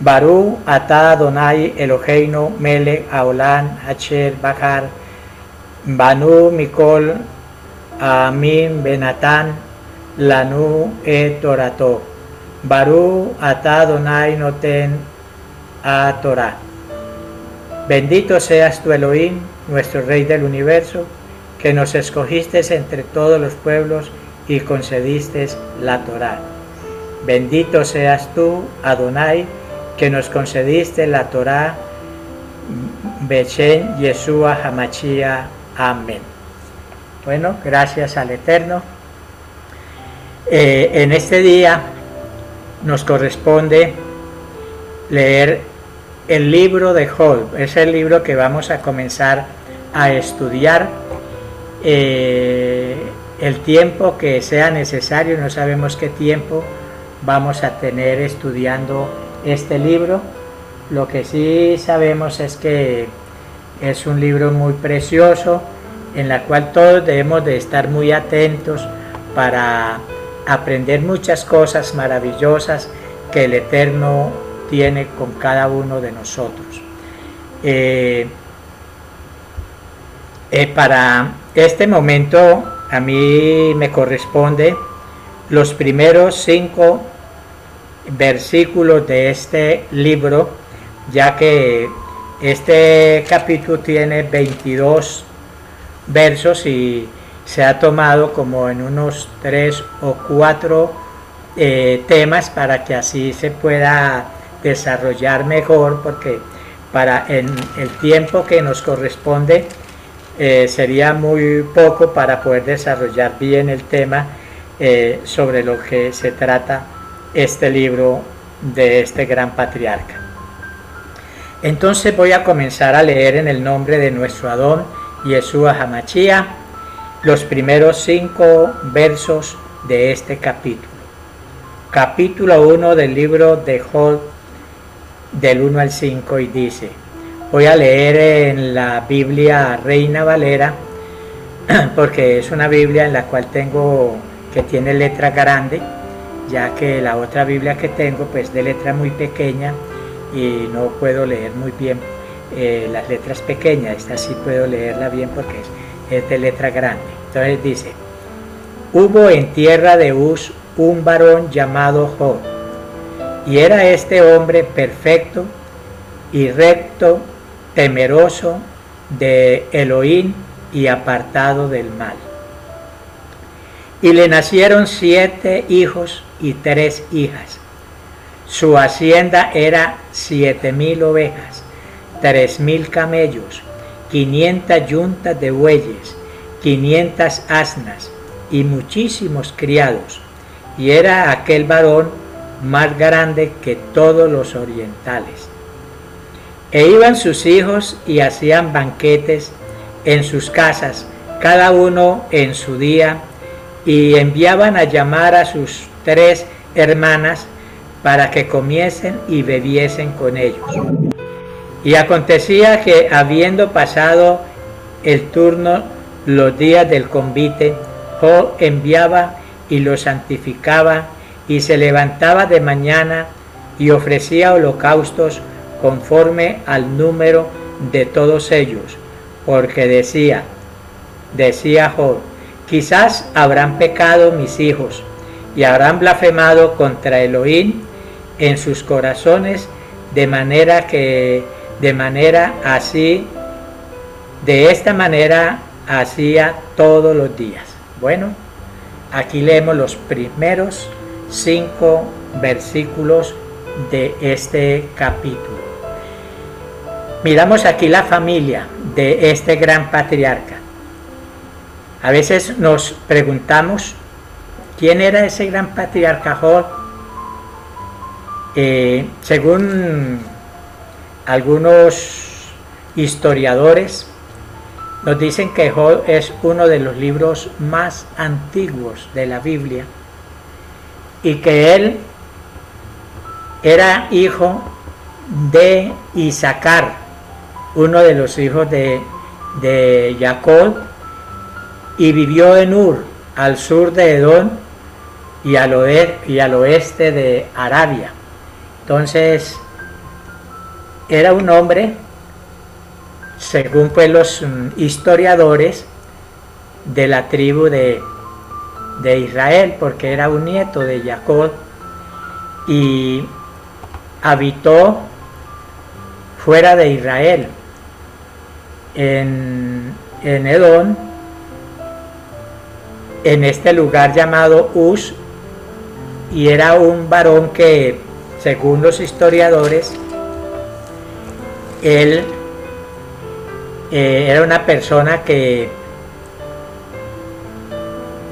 Barú atá Adonai Eloheinu melech haolam asher bahar banu mikol amin benatan lanu torato. Barú atá Adonai noten a Torah. Bendito seas tu Elohim, nuestro Rey del universo, que nos escogiste entre todos los pueblos y concediste la Torah. Bendito seas tú, Adonai, que nos concediste la Torah, Beshem Yeshua Hamashia. Amén. Bueno, gracias al Eterno. En este día nos corresponde leer el libro de Job. Es el libro que vamos a comenzar a estudiar el tiempo que sea necesario. No sabemos qué tiempo vamos a tener estudiando este libro. Lo que sí sabemos es que es un libro muy precioso, en la cual todos debemos de estar muy atentos para aprender muchas cosas maravillosas que el Eterno tiene con cada uno de nosotros. Para este momento a mí me corresponde los primeros 5 versículos de este libro, ya que este capítulo tiene 22 versos y se ha tomado como en unos 3 o 4 temas para que así se pueda desarrollar mejor, porque para en el tiempo que nos corresponde sería muy poco para poder desarrollar bien el tema sobre lo que se trata este libro de este gran patriarca. Entonces voy a comenzar a leer en el nombre de nuestro Adón Yeshua Hamashia los primeros 5 versos de este capítulo. Capítulo 1 del libro de Job, del 1 al 5, y dice: voy a leer en la Biblia Reina Valera, porque es una Biblia en la cual que tiene letra grande, ya que la otra Biblia que tengo pues de letra muy pequeña y no puedo leer muy bien las letras pequeñas. Esta sí puedo leerla bien porque es de letra grande. Entonces dice: hubo en tierra de Uz un varón llamado Job, y era este hombre perfecto y recto, temeroso de Elohim y apartado del mal. Y le nacieron 7 hijos y 3 hijas. Su hacienda era 7,000 ovejas, 3,000 camellos, 500 yuntas de bueyes, 500 asnas y muchísimos criados. Y era aquel varón más grande que todos los orientales. E iban sus hijos y hacían banquetes en sus casas, cada uno en su día, y enviaban a llamar a sus 3 hermanas para que comiesen y bebiesen con ellos. Y acontecía que, habiendo pasado el turno los días del convite, Job enviaba y los santificaba, y se levantaba de mañana y ofrecía holocaustos conforme al número de todos ellos, porque decía Job: quizás habrán pecado mis hijos y habrán blasfemado contra Elohim en sus corazones, de esta manera hacía todos los días. Bueno, aquí leemos los primeros 5 versículos de este capítulo. Miramos aquí la familia de este gran patriarca. A veces nos preguntamos quién era ese gran patriarca Job. Según algunos historiadores, nos dicen que Job es uno de los libros más antiguos de la Biblia y que él era hijo de Isaacar, uno de los hijos de Jacob, y vivió en Ur, al sur de Edom y al oeste de Arabia. Entonces era un hombre, según pues los historiadores, de la tribu de Israel, porque era un nieto de Jacob y habitó fuera de Israel, en Edom, en este lugar llamado Uz, y era un varón que, según los historiadores, él era una persona que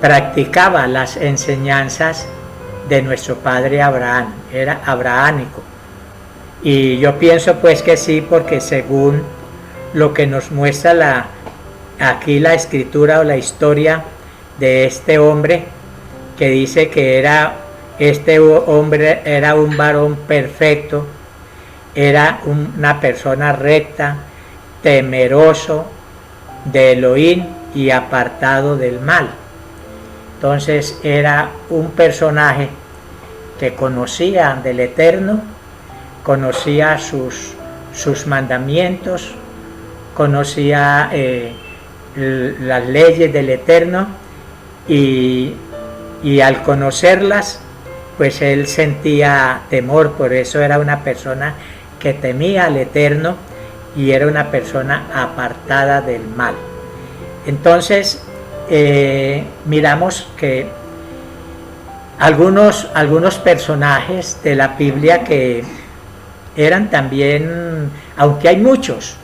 practicaba las enseñanzas de nuestro padre Abraham, era abrahámico. Y yo pienso pues que sí, porque según lo que nos muestra aquí la escritura o la historia de este hombre, que dice que este hombre era un varón perfecto, era una persona recta, temeroso de Elohim y apartado del mal. Entonces era un personaje que conocía del Eterno, conocía sus mandamientos, conocía las leyes del Eterno, y al conocerlas, pues él sentía temor. Por eso era una persona que temía al Eterno y era una persona apartada del mal. Entonces miramos que algunos personajes de la Biblia que eran también, aunque hay muchos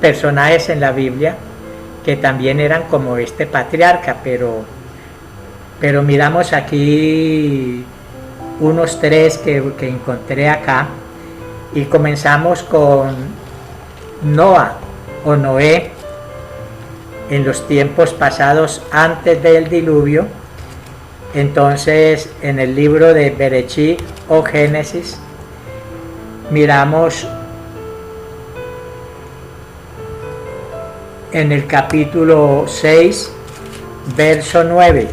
personajes en la Biblia que también eran como este patriarca, pero miramos aquí unos tres que encontré acá, y comenzamos con Noa o Noé, en los tiempos pasados antes del diluvio. Entonces, en el libro de Bereshit o Génesis, miramos en el capítulo 6, verso 9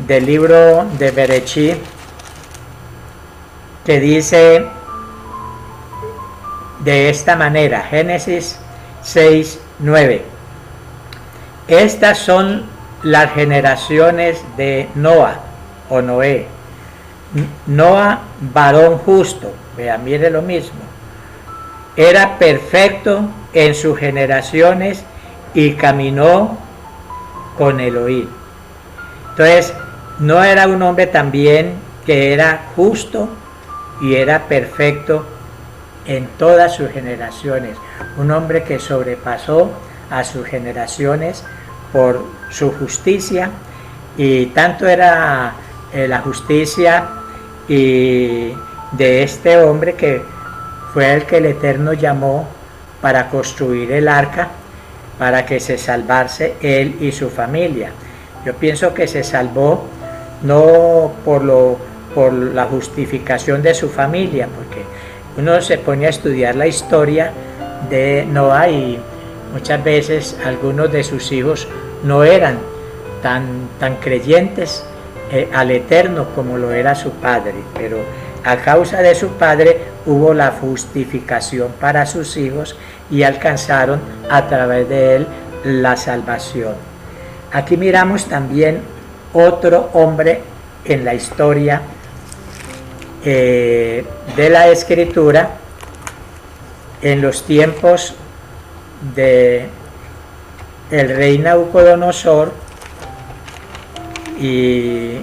del libro de Bereshit, que dice de esta manera, Génesis 6, 9: estas son las generaciones de Noa o Noé. Noa, varón justo, vea, mire lo mismo, era perfecto en sus generaciones y caminó con Elohim. Entonces, no era un hombre también que era justo y era perfecto en todas sus generaciones, un hombre que sobrepasó a sus generaciones por su justicia, y tanto era la justicia y de este hombre que fue el que el Eterno llamó para construir el arca, para que se salvase él y su familia. Yo pienso que se salvó no por la justificación de su familia, porque uno se pone a estudiar la historia de Noa y muchas veces algunos de sus hijos no eran tan creyentes al Eterno como lo era su padre, pero a causa de su padre hubo la justificación para sus hijos y alcanzaron a través de él la salvación. Aquí miramos también otro hombre en la historia de la Escritura, en los tiempos de el rey Nabucodonosor, y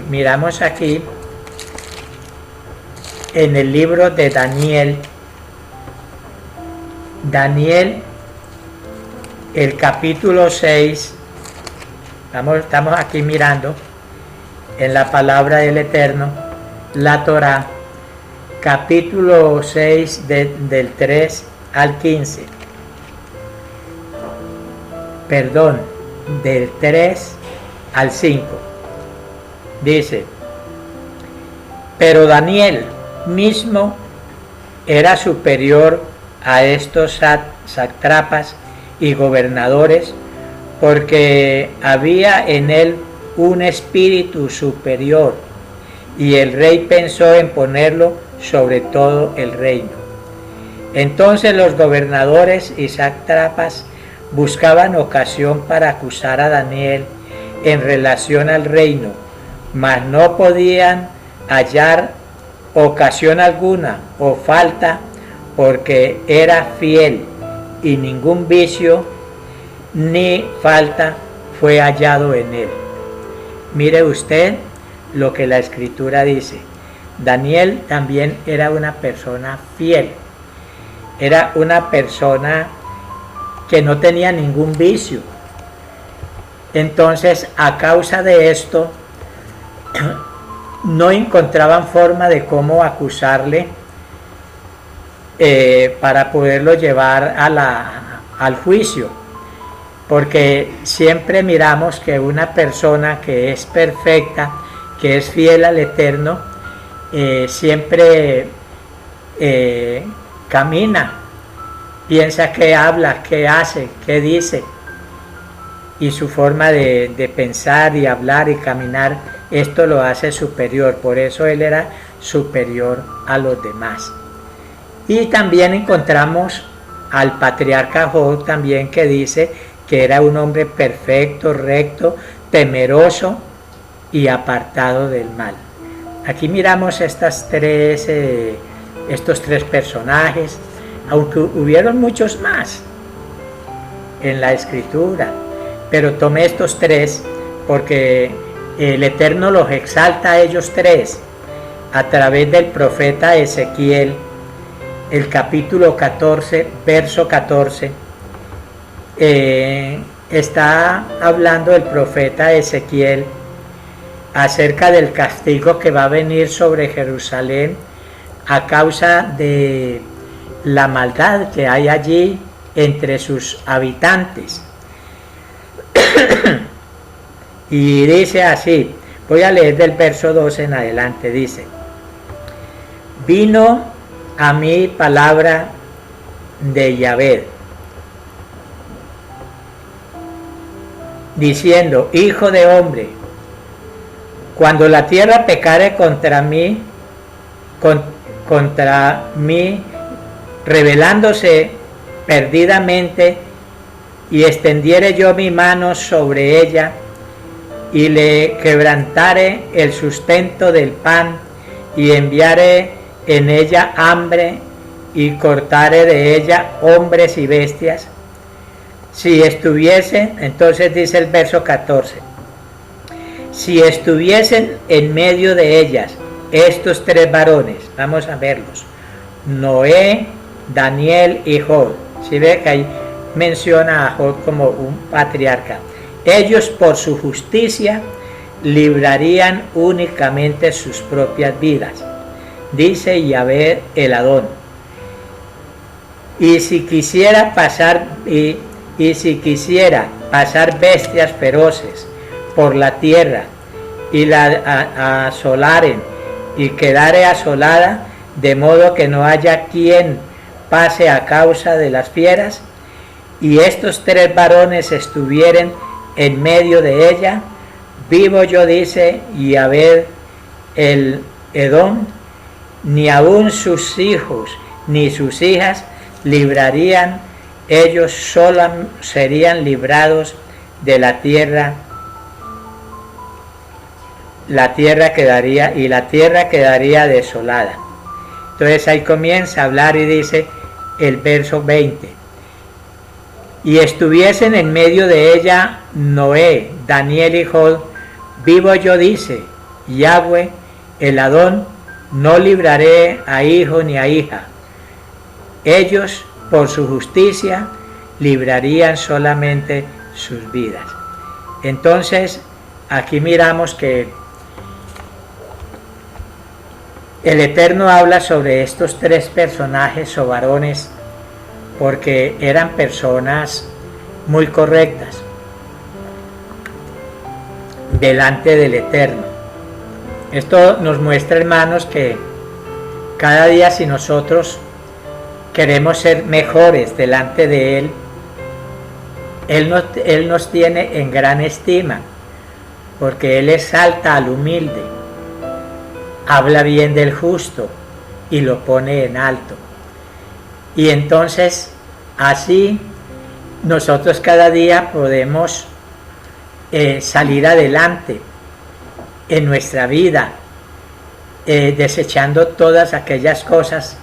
miramos aquí en el libro de Daniel, el capítulo 6, estamos aquí mirando en la palabra del Eterno, la Torá, capítulo 6 del 3 al 15, perdón, del 3 al 5, dice: pero Daniel mismo era superior a estos sátrapas y gobernadores, porque había en él un espíritu superior, y el rey pensó en ponerlo sobre todo el reino. Entonces los gobernadores y sátrapas buscaban ocasión para acusar a Daniel en relación al reino, mas no podían hallar ocasión alguna o falta, porque era fiel y ningún vicio ni falta fue hallado en él. Mire usted lo que la Escritura dice. Daniel también era una persona fiel, era una persona que no tenía ningún vicio. Entonces, a causa de esto, no encontraban forma de cómo acusarle para poderlo llevar al juicio, porque siempre miramos que una persona que es perfecta, que es fiel al Eterno, siempre camina, piensa qué habla, qué hace, qué dice, y su forma de pensar y hablar y caminar, esto lo hace superior. Por eso él era superior a los demás. Y también encontramos al patriarca Job también, que dice que era un hombre perfecto, recto, temeroso y apartado del mal. Aquí miramos estos tres personajes, aunque hubieron muchos más en la Escritura, pero tomé estos tres porque el Eterno los exalta a ellos tres a través del profeta Ezequiel, el capítulo 14, verso 14. Está hablando el profeta Ezequiel acerca del castigo que va a venir sobre Jerusalén a causa de la maldad que hay allí entre sus habitantes. Y dice así, voy a leer del verso 2 en adelante, dice: vino a mí palabra de Yahvé, diciendo: hijo de hombre, cuando la tierra pecare contra mí, rebelándose perdidamente, y extendiere yo mi mano sobre ella, y le quebrantare el sustento del pan, y enviare en ella hambre, y cortare de ella hombres y bestias, si estuviesen, entonces dice el verso 14, si estuviesen en medio de ellas estos tres varones, vamos a verlos, Noé, Daniel y Job. Si ve que ahí menciona a Job como un patriarca. Ellos por su justicia librarían únicamente sus propias vidas, dice Yahvé el Adón. Y si quisiera pasar bestias feroces por la tierra y la asolaren y quedare asolada, de modo que no haya quien pase a causa de las fieras, y estos tres varones estuvieren en medio de ella, vivo yo, dice Yahvé el Edom, ni aun sus hijos ni sus hijas librarían, ellos solos serían librados de la tierra quedaría, y la tierra quedaría desolada. Entonces ahí comienza a hablar y dice el verso 20: y estuviesen en medio de ella Noé, Daniel y Job, vivo yo, dice Yahvé el Adón, no libraré a hijo ni a hija, ellos por su justicia librarían solamente sus vidas. Entonces aquí miramos que el Eterno habla sobre estos tres personajes o varones porque eran personas muy correctas delante del Eterno. Esto nos muestra, hermanos, que cada día, si nosotros queremos ser mejores delante de Él, Él nos tiene en gran estima, porque Él exalta al humilde, habla bien del justo y lo pone en alto. Y entonces así nosotros cada día podemos salir adelante en nuestra vida, desechando todas aquellas cosas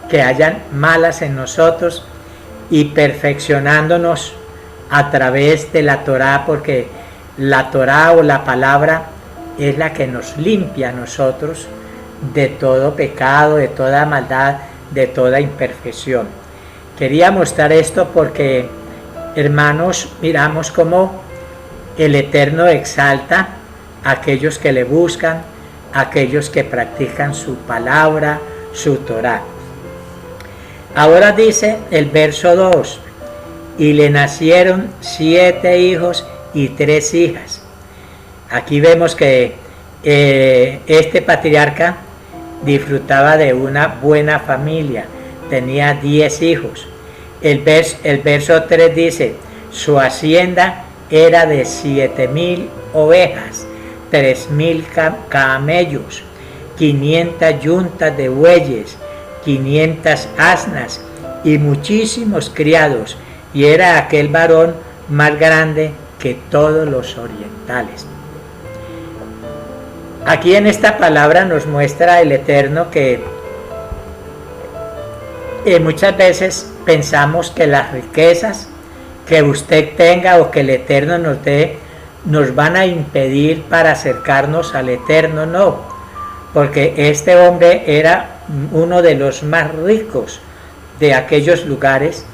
que hayan malas en nosotros y perfeccionándonos a través de la Torá, porque la Torá o la palabra es la que nos limpia a nosotros de todo pecado, de toda maldad, de toda imperfección. Quería mostrar esto porque, hermanos, miramos cómo el Eterno exalta a aquellos que le buscan, a aquellos que practican su palabra, su Torá. Ahora dice el verso 2, y le nacieron 7 hijos y 3 hijas. Aquí vemos que este patriarca disfrutaba de una buena familia, tenía 10 hijos. El verso 3 dice, su hacienda era de 7,000 ovejas, 3,000 camellos, 500 yuntas de bueyes, 500 asnas y muchísimos criados, y era aquel varón más grande que todos los orientales. Aquí en esta palabra nos muestra el Eterno que muchas veces pensamos que las riquezas que usted tenga o que el Eterno nos dé nos van a impedir para acercarnos al Eterno. No, porque este hombre era uno de los más ricos de aquellos lugares,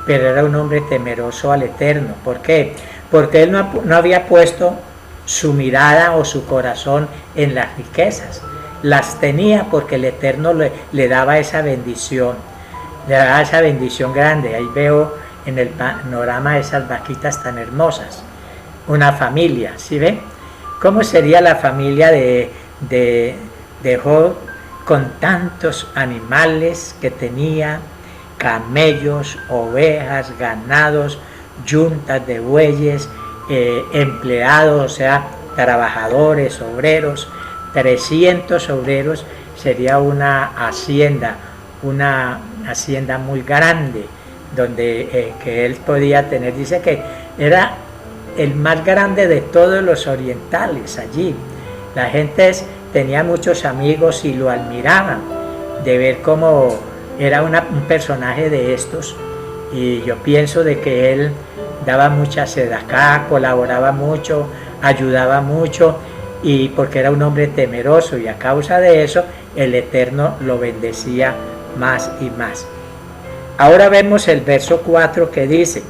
pero era un hombre temeroso al Eterno. ¿Por qué? Porque él no había puesto su mirada o su corazón en las riquezas. Las tenía porque el Eterno le daba esa bendición, le daba esa bendición grande. Ahí veo en el panorama esas vaquitas tan hermosas, una familia, ¿sí ven? ¿Cómo sería la familia de Job con tantos animales que tenía? Camellos, ovejas, ganados, yuntas de bueyes, empleados, o sea, trabajadores, obreros, 300 obreros. Sería una hacienda muy grande, donde que él podía tener. Dice que era el más grande de todos los orientales allí. La gente tenía muchos amigos y lo admiraban de ver cómo era un personaje de estos. Y yo pienso de que él daba mucha sedacá, colaboraba mucho, ayudaba mucho, y porque era un hombre temeroso, y a causa de eso el Eterno lo bendecía más y más. Ahora vemos el verso 4 que dice,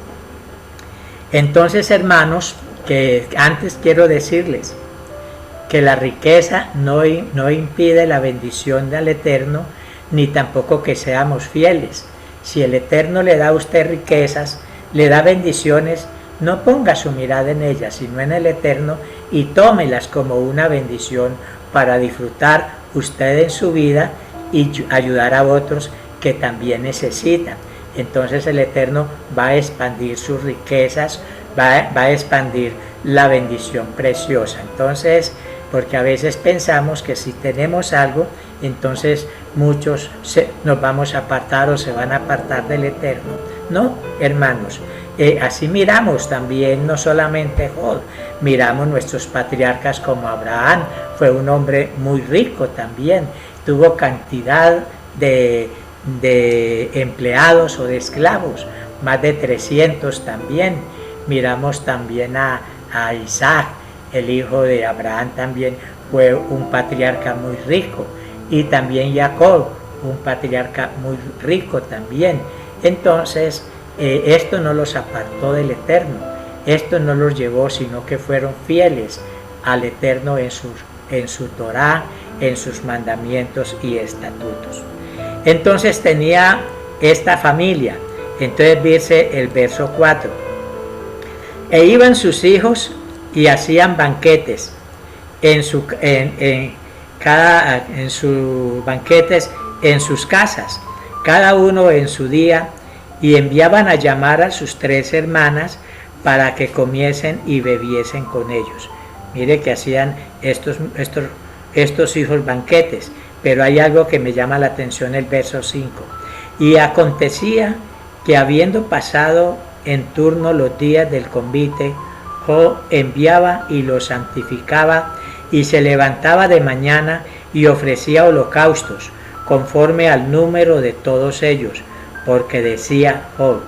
entonces, hermanos, que antes quiero decirles que la riqueza no impide la bendición del Eterno, ni tampoco que seamos fieles. Si el Eterno le da a usted riquezas, le da bendiciones, no ponga su mirada en ellas, sino en el Eterno, y tómelas como una bendición para disfrutar usted en su vida y ayudar a otros que también necesitan. Entonces el Eterno va a expandir sus riquezas, va a expandir la bendición preciosa. Entonces, porque a veces pensamos que si tenemos algo, entonces muchos nos vamos a apartar o se van a apartar del Eterno. No, hermanos, así miramos también, no solamente Job, miramos nuestros patriarcas como Abraham, fue un hombre muy rico también, tuvo cantidad de empleados o de esclavos, más de 300 también. Miramos también a Isaac, el hijo de Abraham, también fue un patriarca muy rico, y también Jacob, un patriarca muy rico también. Entonces esto no los apartó del Eterno, esto no los llevó, sino que fueron fieles al Eterno en su Torá, en sus mandamientos y estatutos. Entonces tenía esta familia. Entonces dice el verso 4, e iban sus hijos y hacían banquetes banquetes en sus casas, cada uno en su día, y enviaban a llamar a sus 3 hermanas para que comiesen y bebiesen con ellos. Mire que hacían estos hijos banquetes, pero hay algo que me llama la atención, el verso 5. Y acontecía que habiendo pasado en turno los días del convite, Job enviaba y los santificaba, y se levantaba de mañana y ofrecía holocaustos, conforme al número de todos ellos, porque decía Job: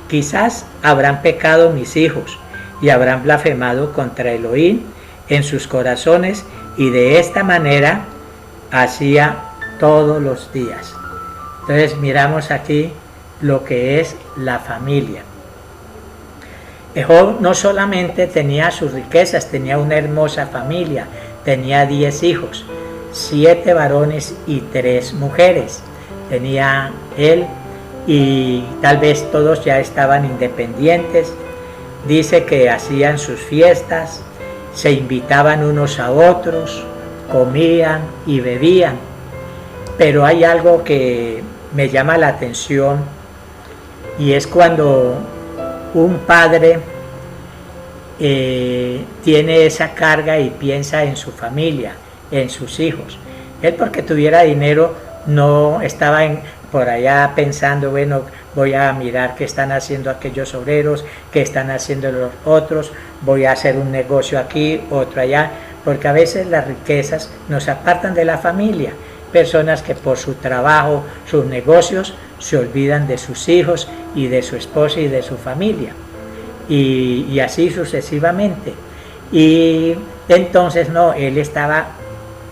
quizás habrán pecado mis hijos, y habrán blasfemado contra Elohim en sus corazones, y de esta manera hacía todos los días. Entonces miramos aquí lo que es la familia. Job no solamente tenía sus riquezas, tenía una hermosa familia, tenía 10 hijos, 7 varones y 3 mujeres. Tenía él, y tal vez todos ya estaban independientes. Dice que hacían sus fiestas, se invitaban unos a otros, comían y bebían. Pero hay algo que me llama la atención, y es cuando un padre tiene esa carga y piensa en su familia, en sus hijos. Él, porque tuviera dinero, no estaba por allá pensando, bueno, voy a mirar qué están haciendo aquellos obreros, qué están haciendo los otros, voy a hacer un negocio aquí, otro allá, porque a veces las riquezas nos apartan de la familia. Personas que por su trabajo, sus negocios, se olvidan de sus hijos y de su esposa y de su familia, y así sucesivamente. Y entonces no, él estaba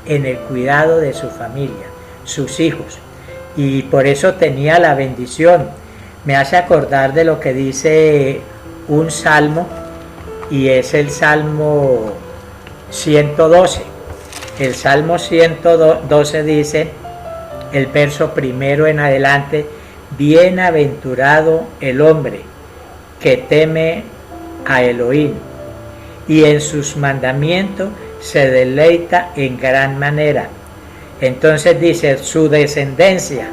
en el cuidado de su familia, sus hijos, y por eso tenía la bendición. Me hace acordar de lo que dice un salmo, y es el Salmo 112. El Salmo 112 dice, el verso primero en adelante: bienaventurado el hombre que teme a Elohim, y en sus mandamientos se deleita en gran manera. Entonces dice, su descendencia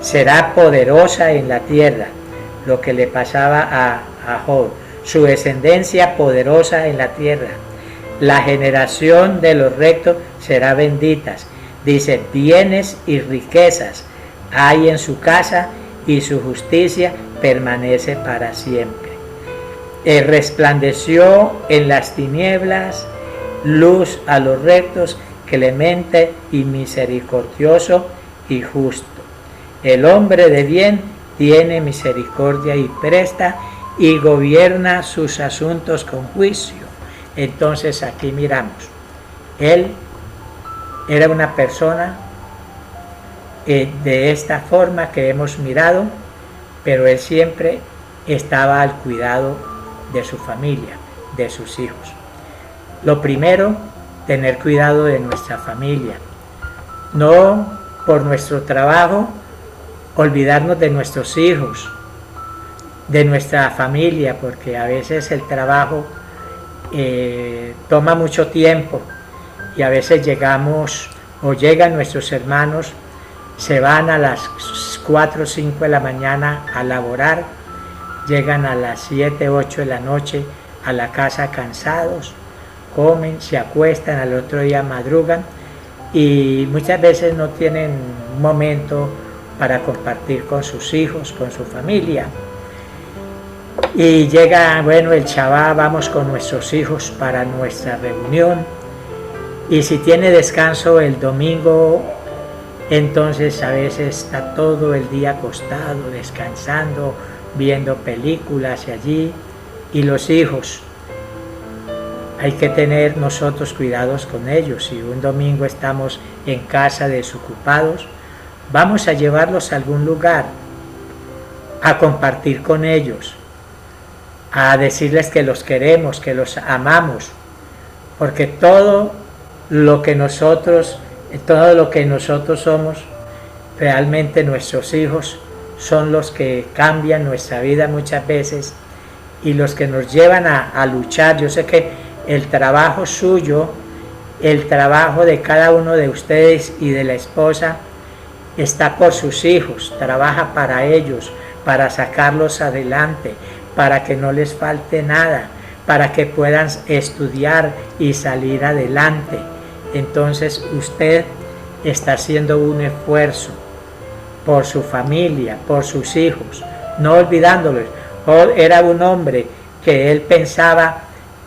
será poderosa en la tierra, lo que le pasaba a Job, su descendencia poderosa en la tierra. La generación de los rectos será bendita. Dice, bienes y riquezas hay en su casa, y su justicia permanece para siempre. Resplandeció en las tinieblas luz a los rectos, clemente y misericordioso y justo. El hombre de bien tiene misericordia y presta, y gobierna sus asuntos con juicio. Entonces aquí miramos, él era una persona de esta forma que hemos mirado, pero él siempre estaba al cuidado de su familia, de sus hijos. Lo primero, tener cuidado de nuestra familia. No por nuestro trabajo olvidarnos de nuestros hijos, de nuestra familia, porque a veces el trabajo toma mucho tiempo, y a veces llegamos o llegan nuestros hermanos, se van a las 4 o 5 de la mañana a laborar, llegan a las 7, 8 de la noche a la casa cansados, comen, se acuestan, al otro día madrugan, y muchas veces no tienen un momento para compartir con sus hijos, con su familia. Y llega, bueno, el Shabbat, vamos con nuestros hijos para nuestra reunión, y si tiene descanso el domingo, entonces a veces está todo el día acostado, descansando, viendo películas y allí. Y los hijos, hay que tener nosotros cuidados con ellos. Si un domingo estamos en casa desocupados, vamos a llevarlos a algún lugar, a compartir con ellos, a decirles que los queremos, que los amamos, porque todo lo que nosotros somos, realmente nuestros hijos son los que cambian nuestra vida muchas veces, y los que nos llevan a luchar. Yo sé que el trabajo suyo, el trabajo de cada uno de ustedes y de la esposa, está por sus hijos, trabaja para ellos, para sacarlos adelante, para que no les falte nada, para que puedan estudiar y salir adelante. Entonces usted está haciendo un esfuerzo por su familia, por sus hijos, no olvidándolos. Era un hombre que él pensaba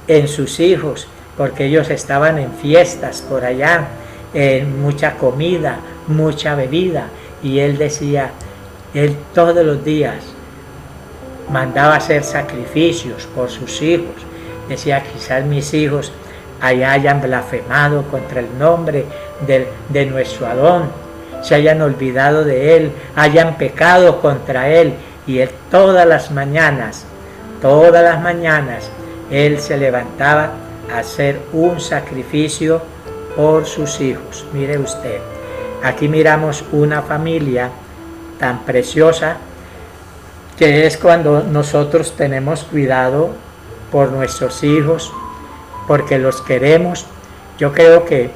en sus hijos, porque ellos estaban en fiestas por allá, en mucha comida, mucha bebida, y él decía, él todos los días mandaba hacer sacrificios por sus hijos. Decía, quizás mis hijos allá hayan blasfemado contra el nombre de nuestro Adón, se hayan olvidado de él, hayan pecado contra él. Y él todas las mañanas, él se levantaba a hacer un sacrificio por sus hijos. Mire usted, aquí miramos una familia tan preciosa, que es cuando nosotros tenemos cuidado por nuestros hijos, porque los queremos. Yo creo que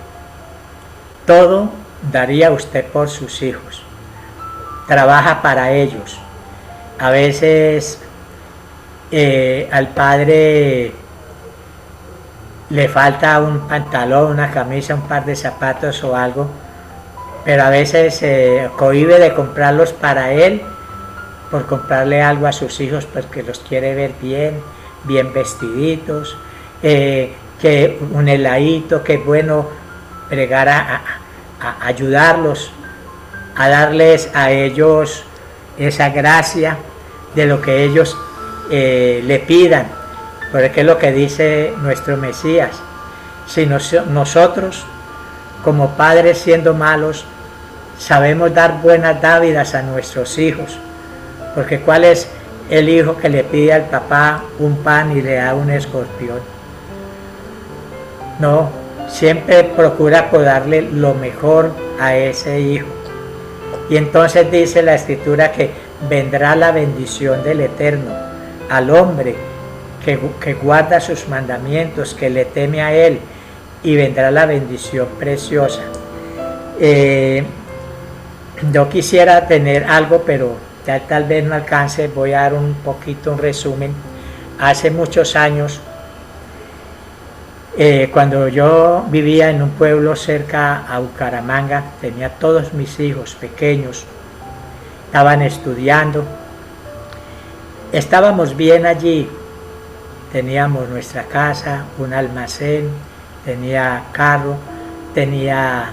todo daría usted por sus hijos, trabaja para ellos. A veces al padre le falta un pantalón, una camisa, un par de zapatos o algo, pero a veces se cohíbe de comprarlos para él, por comprarle algo a sus hijos, porque los quiere ver bien vestiditos, que un heladito, que es bueno bregar a ayudarlos, a darles a ellos esa gracia de lo que ellos le pidan, porque es lo que dice nuestro Mesías. Si nosotros como padres, siendo malos, sabemos dar buenas dávidas a nuestros hijos, porque ¿cuál es el hijo que le pide al papá un pan y le da un escorpión? No, siempre procura darle lo mejor a ese hijo. Y entonces dice la Escritura que vendrá la bendición del Eterno al hombre que guarda sus mandamientos, que le teme a él, y vendrá la bendición preciosa. Yo quisiera tener algo, pero ya tal vez no alcance. Voy a dar un resumen. Hace muchos años, cuando yo vivía en un pueblo cerca a Bucaramanga, tenía todos mis hijos pequeños, estaban estudiando, estábamos bien allí, teníamos nuestra casa, un almacén, tenía carro, tenía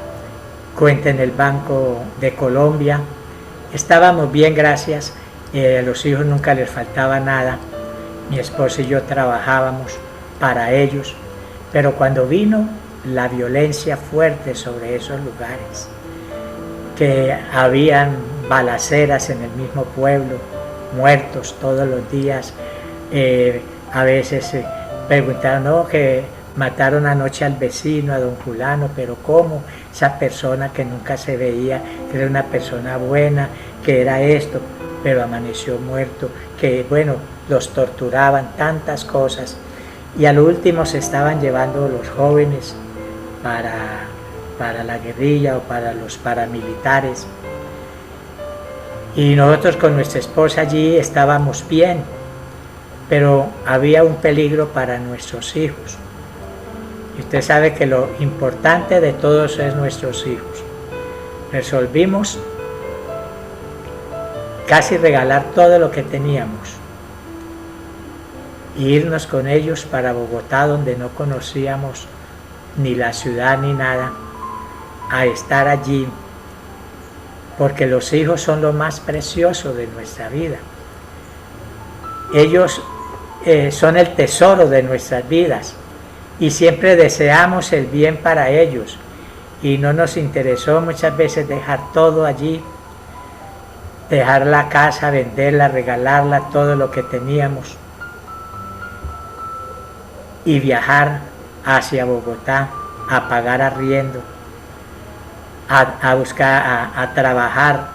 cuenta en el Banco de Colombia, estábamos bien, gracias. A los hijos nunca les faltaba nada, mi esposo y yo trabajábamos para ellos, pero cuando vino la violencia fuerte sobre esos lugares, que habían balaceras en el mismo pueblo, muertos todos los días, a veces preguntaron, no, que mataron anoche al vecino, a don fulano, pero ¿cómo? Esa persona que nunca se veía, que era una persona buena, que era esto, pero amaneció muerto, que bueno, los torturaban, tantas cosas. Y al último se estaban llevando los jóvenes para la guerrilla o para los paramilitares. Y nosotros con nuestra esposa allí estábamos bien, pero había un peligro para nuestros hijos. Y usted sabe que lo importante de todos es nuestros hijos. Resolvimos casi regalar todo lo que teníamos e irnos con ellos para Bogotá, donde no conocíamos ni la ciudad ni nada, a estar allí, porque los hijos son lo más precioso de nuestra vida. Ellos son el tesoro de nuestras vidas y siempre deseamos el bien para ellos, y no nos interesó muchas veces dejar todo allí, dejar la casa, venderla, regalarla, todo lo que teníamos, y viajar hacia Bogotá a pagar arriendo, a buscar, a trabajar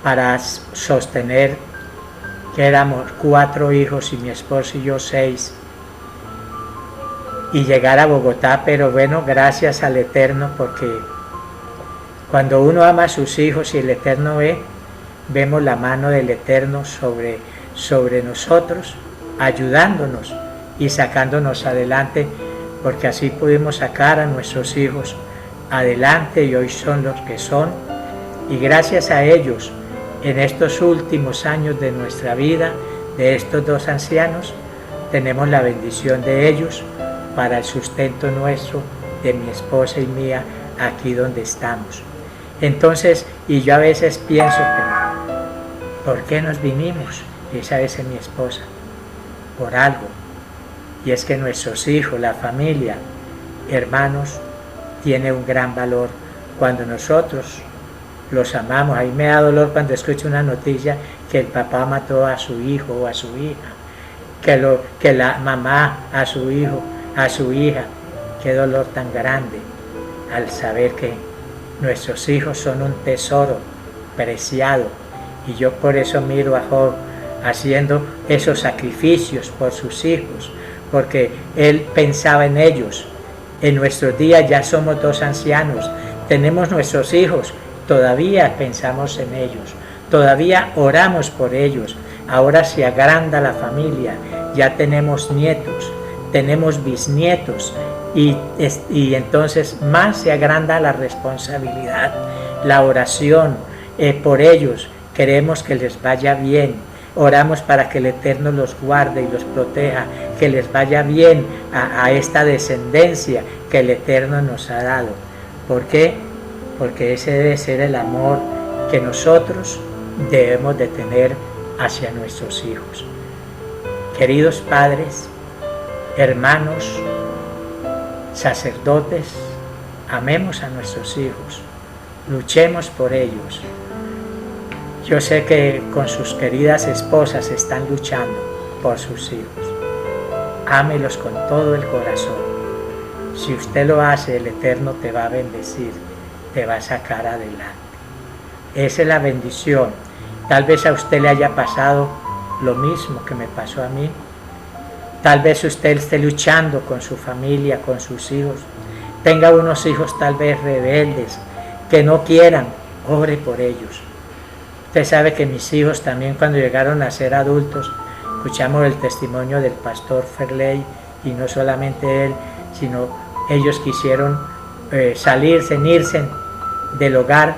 para sostener, que éramos 4 hijos y mi esposo y yo 6, y llegar a Bogotá. Pero bueno, gracias al Eterno, porque cuando uno ama a sus hijos y el Eterno vemos la mano del Eterno sobre nosotros, ayudándonos y sacándonos adelante, porque así pudimos sacar a nuestros hijos adelante y hoy son los que son. Y gracias a ellos, en estos últimos años de nuestra vida, de estos dos ancianos, tenemos la bendición de ellos para el sustento nuestro, de mi esposa y mía, aquí donde estamos. Entonces, y yo a veces pienso, ¿por qué nos vinimos? Y esa vez es mi esposa, por algo. Y es que nuestros hijos, la familia, hermanos, tiene un gran valor cuando nosotros los amamos. A mí me da dolor cuando escucho una noticia que el papá mató a su hijo o a su hija, que la mamá a su hijo, a su hija. Qué dolor tan grande al saber que nuestros hijos son un tesoro preciado. Y yo por eso miro a Job haciendo esos sacrificios por sus hijos, porque él pensaba en ellos. En nuestros días ya somos dos ancianos, tenemos nuestros hijos, todavía pensamos en ellos, todavía oramos por ellos. Ahora se agranda la familia, ya tenemos nietos, tenemos bisnietos, y entonces más se agranda la responsabilidad, la oración por ellos. Queremos que les vaya bien, oramos para que el Eterno los guarde y los proteja, que les vaya bien a esta descendencia que el Eterno nos ha dado. ¿Por qué? Porque ese debe ser el amor que nosotros debemos de tener hacia nuestros hijos. Queridos padres, hermanos, sacerdotes, amemos a nuestros hijos, luchemos por ellos. Yo sé que con sus queridas esposas están luchando por sus hijos. Ámelos con todo el corazón. Si usted lo hace, el Eterno te va a bendecir, te va a sacar adelante. Esa es la bendición. Tal vez a usted le haya pasado lo mismo que me pasó a mí. Tal vez usted esté luchando con su familia, con sus hijos. Tenga unos hijos tal vez rebeldes, que no quieran, ore por ellos. Usted sabe que mis hijos también, cuando llegaron a ser adultos, escuchamos el testimonio del pastor Ferley, y no solamente él, sino ellos quisieron irse del hogar,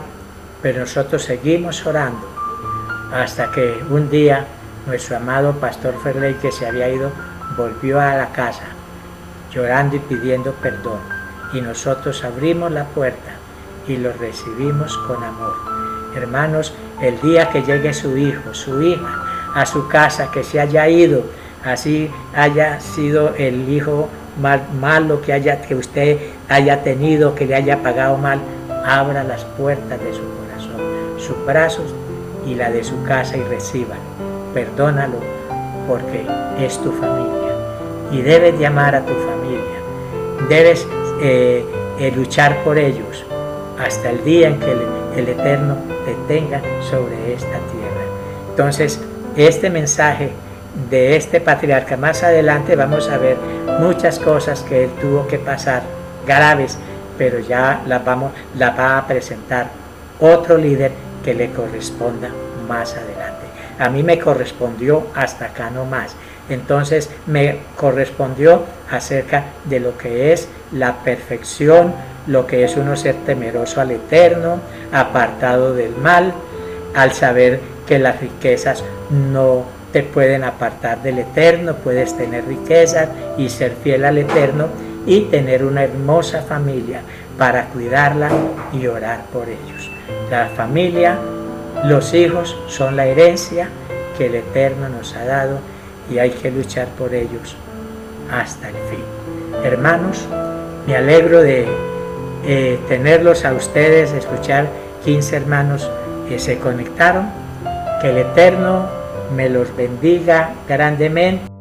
pero nosotros seguimos orando hasta que un día nuestro amado pastor Ferley, que se había ido, volvió a la casa llorando y pidiendo perdón, y nosotros abrimos la puerta y lo recibimos con amor. Hermanos, el día que llegue su hijo, su hija a su casa, que se haya ido, así haya sido el hijo malo que usted haya tenido, que le haya pagado mal, abra las puertas de su corazón, sus brazos y la de su casa, y recíbalo. Perdónalo, porque es tu familia y debes de amar a tu familia, debes luchar por ellos hasta el día en que el Eterno te tenga sobre esta tierra. Entonces, este mensaje de este patriarca, más adelante vamos a ver muchas cosas que él tuvo que pasar, graves, pero ya las va a presentar otro líder que le corresponda más adelante. A mí me correspondió hasta acá no más. Entonces me correspondió acerca de lo que es la perfección, lo que es uno ser temeroso al Eterno, apartado del mal, al saber que las riquezas no te pueden apartar del Eterno. Puedes tener riquezas y ser fiel al Eterno y tener una hermosa familia para cuidarla y orar por ellos. La familia, los hijos son la herencia que el Eterno nos ha dado y hay que luchar por ellos hasta el fin. Hermanos, me alegro de tenerlos a ustedes, escuchar 15 hermanos que se conectaron. Que el Eterno me los bendiga grandemente.